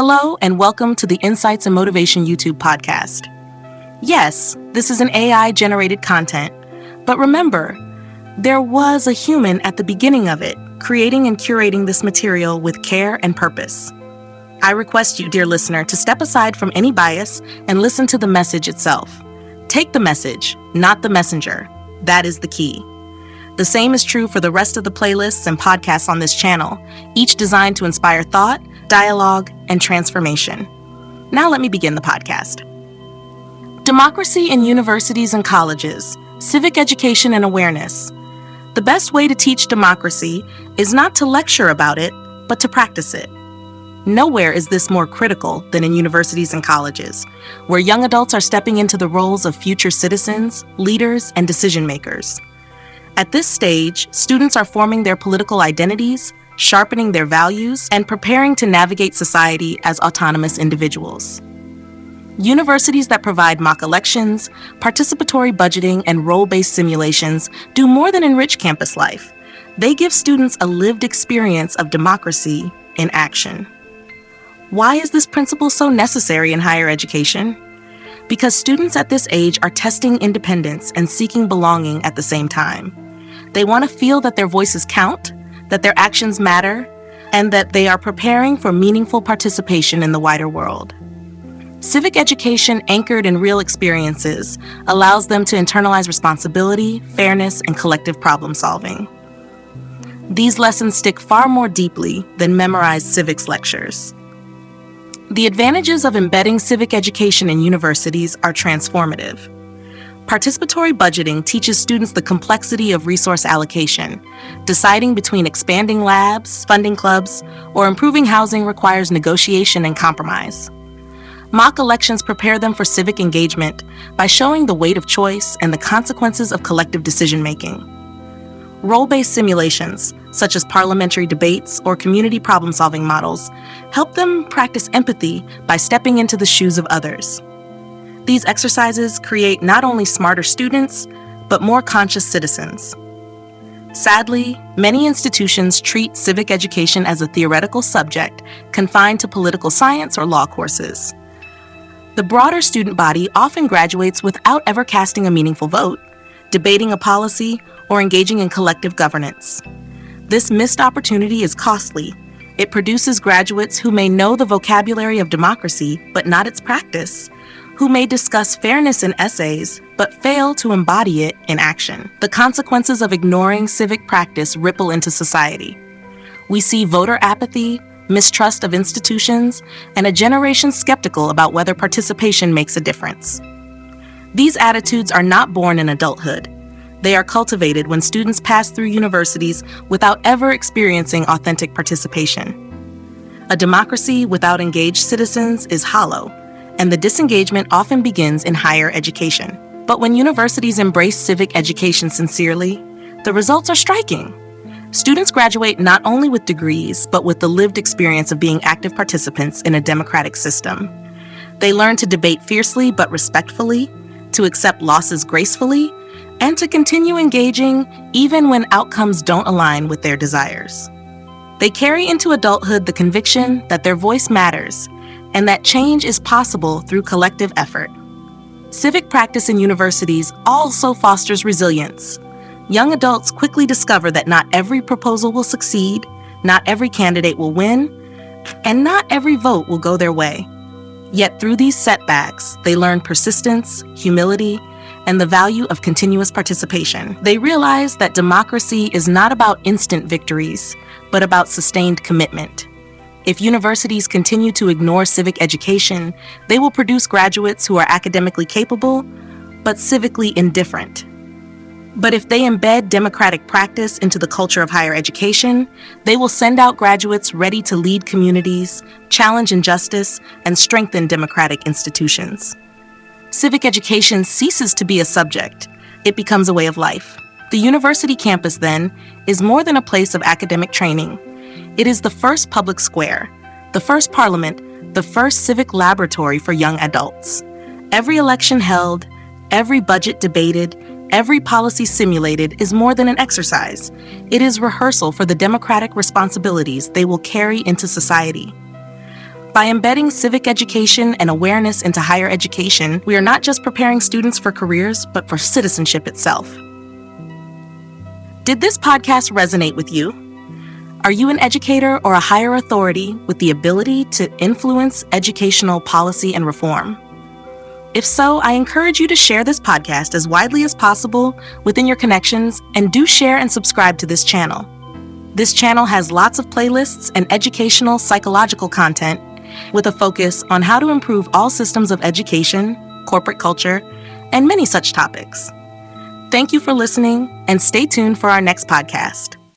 Hello and welcome to the Insights and Motivation YouTube podcast. Yes, this is an AI-generated content, but remember, there was a human at the beginning of it, creating and curating this material with care and purpose. I request you, dear listener, to step aside from any bias and listen to the message itself. Take the message, not the messenger. That is the key. The same is true for the rest of the playlists and podcasts on this channel, each designed to inspire thought, dialogue, and transformation. Now let me begin the podcast. Democracy in universities and colleges, civic education and awareness. The best way to teach democracy is not to lecture about it, but to practice it. Nowhere is this more critical than in universities and colleges, where young adults are stepping into the roles of future citizens, leaders, and decision makers. At this stage, students are forming their political identities, sharpening their values, and preparing to navigate society as autonomous individuals. Universities that provide mock elections, participatory budgeting, and role-based simulations do more than enrich campus life. They give students a lived experience of democracy in action. Why is this principle so necessary in higher education? Because students at this age are testing independence and seeking belonging at the same time. They want to feel that their voices count, that their actions matter, and that they are preparing for meaningful participation in the wider world. Civic education anchored in real experiences allows them to internalize responsibility, fairness, and collective problem solving. These lessons stick far more deeply than memorized civics lectures. The advantages of embedding civic education in universities are transformative. Participatory budgeting teaches students the complexity of resource allocation. Deciding between expanding labs, funding clubs, or improving housing requires negotiation and compromise. Mock elections prepare them for civic engagement by showing the weight of choice and the consequences of collective decision-making. Role-based simulations, such as parliamentary debates or community problem-solving models, help them practice empathy by stepping into the shoes of others. These exercises create not only smarter students, but more conscious citizens. Sadly, many institutions treat civic education as a theoretical subject confined to political science or law courses. The broader student body often graduates without ever casting a meaningful vote, debating a policy, or engaging in collective governance. This missed opportunity is costly. It produces graduates who may know the vocabulary of democracy, but not its practice, who may discuss fairness in essays, but fail to embody it in action. The consequences of ignoring civic practice ripple into society. We see voter apathy, mistrust of institutions, and a generation skeptical about whether participation makes a difference. These attitudes are not born in adulthood. They are cultivated when students pass through universities without ever experiencing authentic participation. A democracy without engaged citizens is hollow, and the disengagement often begins in higher education. But when universities embrace civic education sincerely, the results are striking. Students graduate not only with degrees, but with the lived experience of being active participants in a democratic system. They learn to debate fiercely but respectfully, to accept losses gracefully, and to continue engaging even when outcomes don't align with their desires. They carry into adulthood the conviction that their voice matters and that change is possible through collective effort. Civic practice in universities also fosters resilience. Young adults quickly discover that not every proposal will succeed, not every candidate will win, and not every vote will go their way. Yet through these setbacks, they learn persistence, humility, and the value of continuous participation. They realize that democracy is not about instant victories, but about sustained commitment. If universities continue to ignore civic education, they will produce graduates who are academically capable, but civically indifferent. But if they embed democratic practice into the culture of higher education, they will send out graduates ready to lead communities, challenge injustice, and strengthen democratic institutions. Civic education ceases to be a subject. It becomes a way of life. The university campus, then, is more than a place of academic training. It is the first public square, the first parliament, the first civic laboratory for young adults. Every election held, every budget debated, every policy simulated is more than an exercise. It is rehearsal for the democratic responsibilities they will carry into society. By embedding civic education and awareness into higher education, we are not just preparing students for careers, but for citizenship itself. Did this podcast resonate with you? Are you an educator or a higher authority with the ability to influence educational policy and reform? If so, I encourage you to share this podcast as widely as possible within your connections, and do share and subscribe to this channel. This channel has lots of playlists and educational psychological content with a focus on how to improve all systems of education, corporate culture, and many such topics. Thank you for listening, and stay tuned for our next podcast.